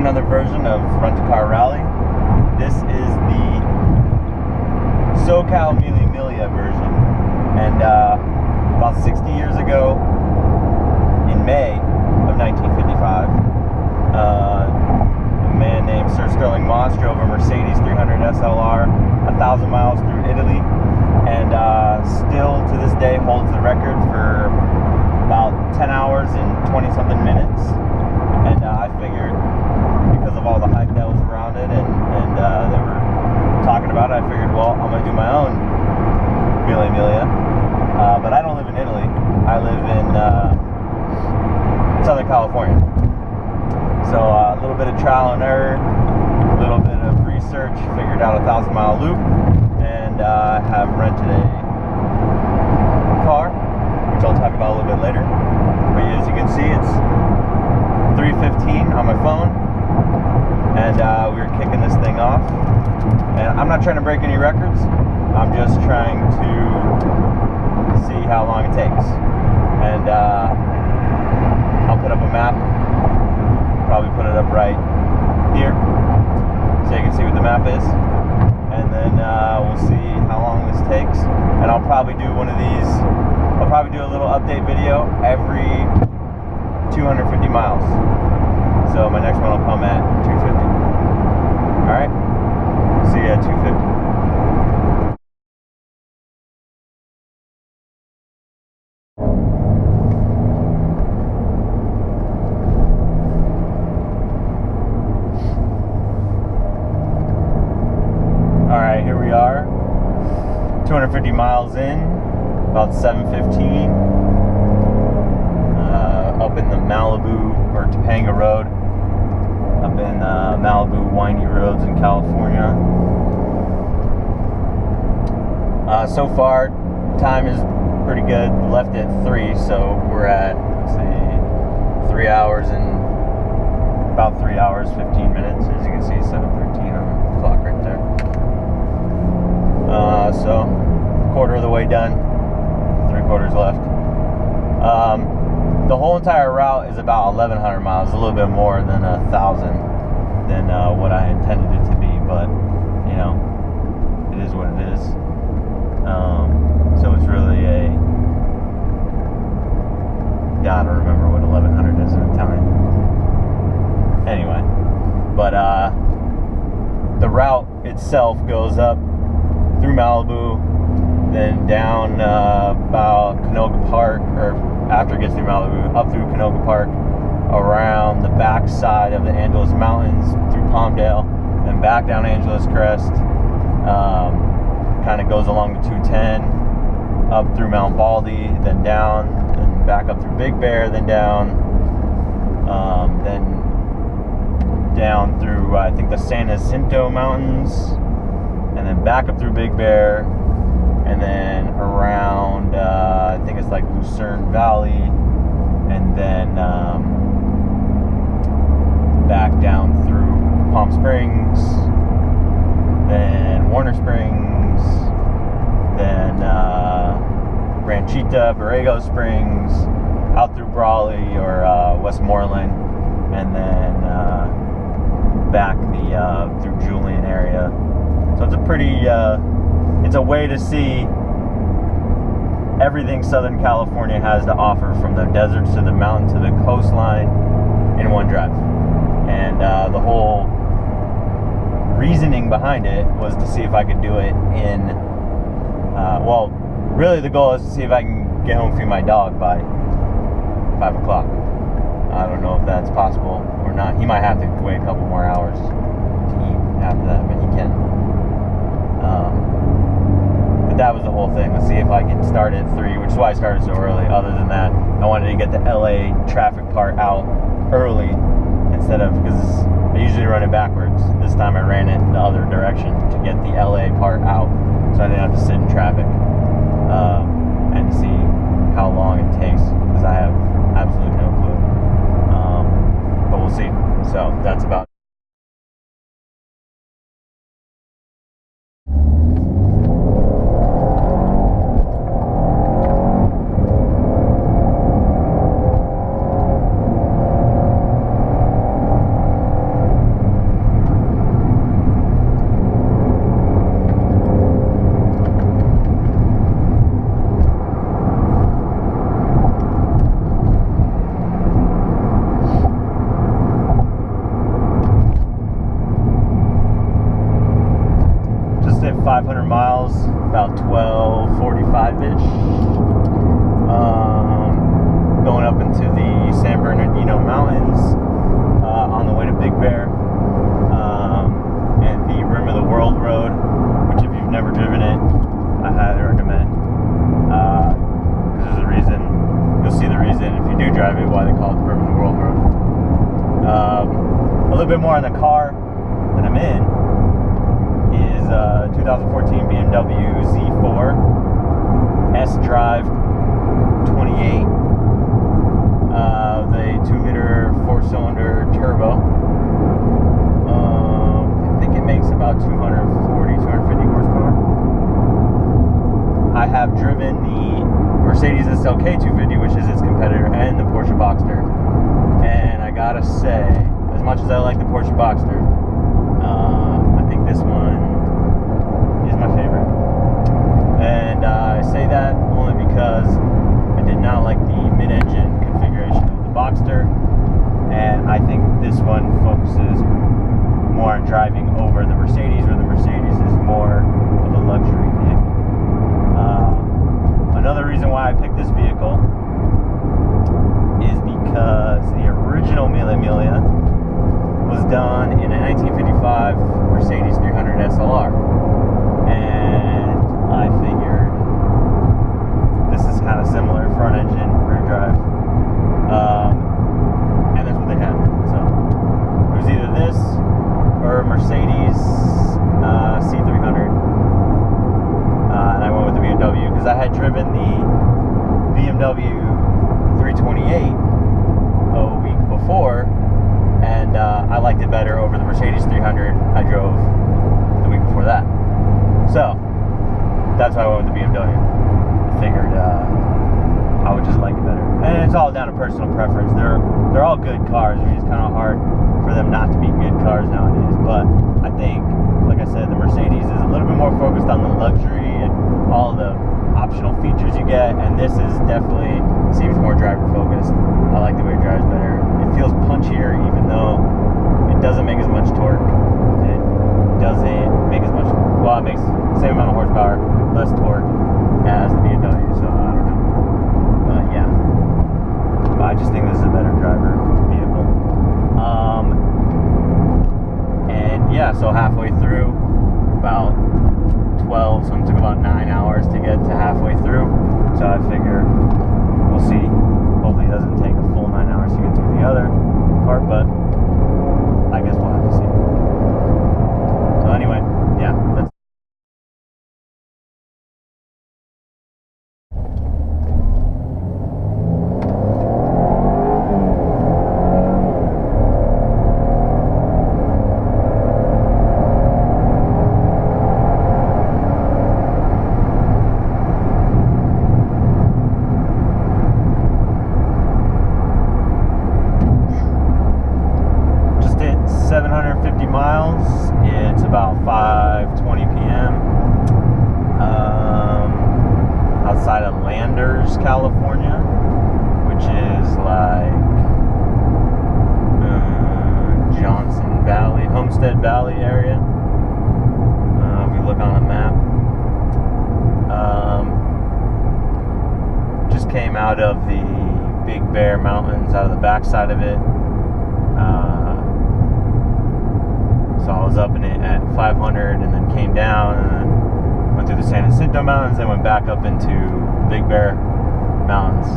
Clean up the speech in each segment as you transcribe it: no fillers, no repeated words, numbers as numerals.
another version of Rent-A-Car Rally. This is the SoCal Mille Miglia version. And about 60 years ago, in May of 1955, a man named Sir Sterling Moss drove a Mercedes 300 SLR 1,000 miles through Italy, and still to this day holds the record for about 10 hours and 20 something minutes. And I figured, because of all the hype that was around it and they were talking about it, I figured, well, I'm going to do my own Mille Miglia. But I don't live in Italy. I live in Southern California. So a little bit of trial and error, a little bit of research, figured out a 1,000-mile loop, and have rented a car, which I'll talk about a little bit later. But as you can see, it's 3:15 on my phone, and we were kicking this thing off. And I'm not trying to break any records. I'm just trying to see how long it takes. And I'll put up a map. Probably put it up right here, so you can see what the map is. And then we'll see how long this takes. And I'll probably do one of these. I'll probably do a little update video every 250 miles. So my next one will come at 250. Alright? See you at 250. Alright, here we are. 250 miles in, about 7:15. Up in the Malibu or Topanga Road, up in Malibu windy roads in California. So far, time is pretty good. Left at 3, so we're at, let's see, 3 hours and about 3 hours 15 minutes. As you can see, 7:13 on the clock right there. So quarter of the way done, 3/4 left. The whole entire route is about 1,100 miles, a little bit more than 1,000 than what I intended it to be, but you know, it is what it is. So it's really gotta remember what 1,100 is in Italian. Anyway, but the route itself goes up through Malibu, then down about Canoga Park, or after it gets through Malibu, up through Canoga Park, around the back side of the Angeles Mountains, through Palmdale, then back down Angeles Crest, kind of goes along the 210, up through Mount Baldy, then down, then back up through Big Bear, then down through, I think, the San Jacinto Mountains, and then back up through Big Bear, and then around, I think it's like Lucerne Valley, and then back down through Palm Springs, then Warner Springs, then Ranchita, Borrego Springs, out through Brawley or Westmoreland, and then back through Julian area. So it's a pretty, it's a way to see everything Southern California has to offer, from the deserts to the mountain to the coastline, in one drive. And the whole reasoning behind it was to see if I could do it in, well, really the goal is to see if I can get home, feed my dog by 5 o'clock. I don't know if that's possible or not. He might have to wait a couple more hours to eat after that, but he can. But that was the whole thing. Let's see if I can start at 3, which is why I started so early. Other than that, I wanted to get the LA traffic part out early, instead of, because I usually run it backwards. This time I ran it the other direction to get the LA part out, so I didn't have to sit in traffic, and see how long it takes, because I have absolutely no clue. But we'll see. So that's about Mendocino Mountains on the way to Big Bear, and the Rim of the World Road, which if you've never driven it, I highly recommend. Because there's a reason, you'll see the reason if you do drive it why they call it the Rim of the World Road. A little bit more on the car that I'm in is 2014 BMW Z4 S-Drive 28, the 2-liter 4-cylinder turbo. I think it makes about 250 horsepower. I have driven the Mercedes SLK 250, which is its competitor, and the Porsche Boxster. And I gotta say, as much as I like the Porsche Boxster, I think this one is my favorite. And I say that only because I did not like the mid-engine configuration of the Boxster, and I think this one focuses more on driving over the Mercedes, where the Mercedes is more of a luxury vehicle. Another reason why I picked this vehicle is because the original Mille Miglia was done in a 1955 Mercedes 300 SLR, and I figured this is kind of similar, front engine, rear drive, and that's what they had. So it was either this or a Mercedes C300, and I went with the BMW because I had driven the BMW 328 a week before, and I liked it better over the Mercedes 300 I drove the week before that. So that's why I went with the BMW. I figured I would just like it better, and it's all down to personal preference. They're all good cars. I mean, it's kind of hard for them not to be good cars nowadays. But I think, like I said, the Mercedes is a little bit more focused on the luxury and all the optional features you get, and this is definitely seems more driver focused. I like the way it drives better. It feels punchier, even though it doesn't make as much torque. It doesn't make as much. Well, it makes the same amount of horsepower, less torque as the BMW. So I don't know, but yeah. But I just think this is a better driver vehicle. And yeah, so halfway through, about 12, so it took about 9 hours to get to halfway through. So I figure we'll see. Hopefully it doesn't take a full 9 hours to get through the other part, but I guess we'll have to see. So anyway, yeah, that's California, which is like Johnson Valley, Homestead Valley area. If you look on the map, just came out of the Big Bear Mountains, out of the backside of it. So I was up in it at 500, and then came down, and then went through the San Jacinto Mountains, then went back up into Big Bear Mountains,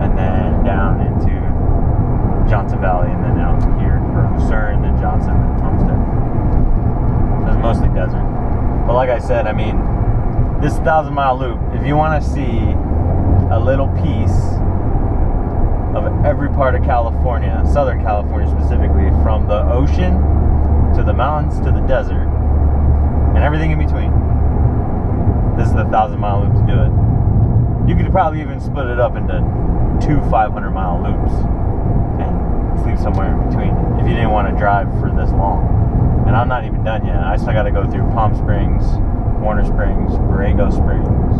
and then down into Johnson Valley, and then out here for Lucerne, then Johnson, then Homestead. So it's mostly desert. But like I said, I mean, this 1,000-mile loop, if you want to see a little piece of every part of California, Southern California specifically, from the ocean to the mountains to the desert, and everything in between, this is the 1,000-mile loop to do it. You could probably even split it up into 2 500-mile loops and sleep somewhere in between if you didn't want to drive for this long. And I'm not even done yet. I still got to go through Palm Springs, Warner Springs, Borrego Springs,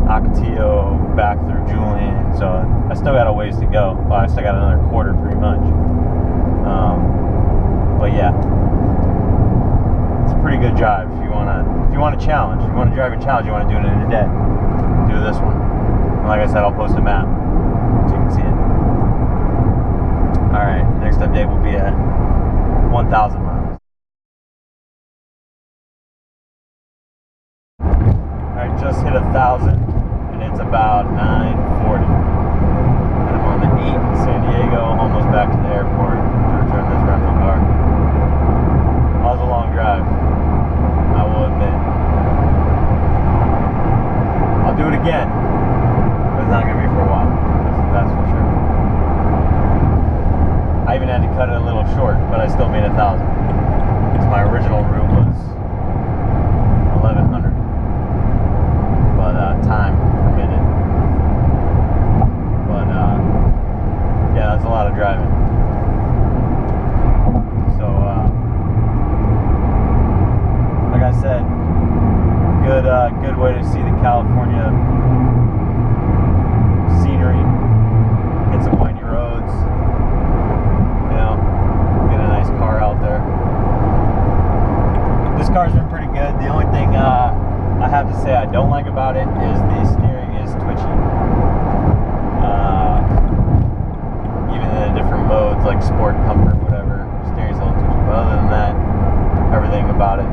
Ocotillo, back through Julian. So I still got a ways to go. Well, I still got another quarter pretty much. But yeah, it's a pretty good drive if you want to challenge. If you want to drive a challenge, you want to do it in a day. Do this one. And like I said, I'll post a map so you can see it. 1,000 miles. I just hit 1,000, and it's about 9:40. And I'm on the 8 in San Diego, almost back to the airport to return this rental car. That was a long drive, I will admit. I'll do it again, but it's not going to be for a while. That's for sure. I even had to cut it a little short, but I still made 1,000. Because my original route was 1,100. But time permitted. But yeah, that's a lot of driving. So like I said, good way to see the California scenery. Hit some windy roads. You know, get a nice car out there. This car's been pretty good. The only thing I have to say I don't like about it is the steering is twitchy. Even in the different modes like sport, comfort, whatever, steering's a little twitchy. But other than that, everything about it,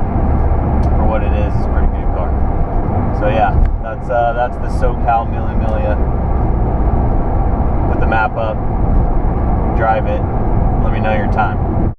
for what it is a pretty good car. So yeah, that's the SoCal Mille Miglia. Put the map up, drive it, let me know your time.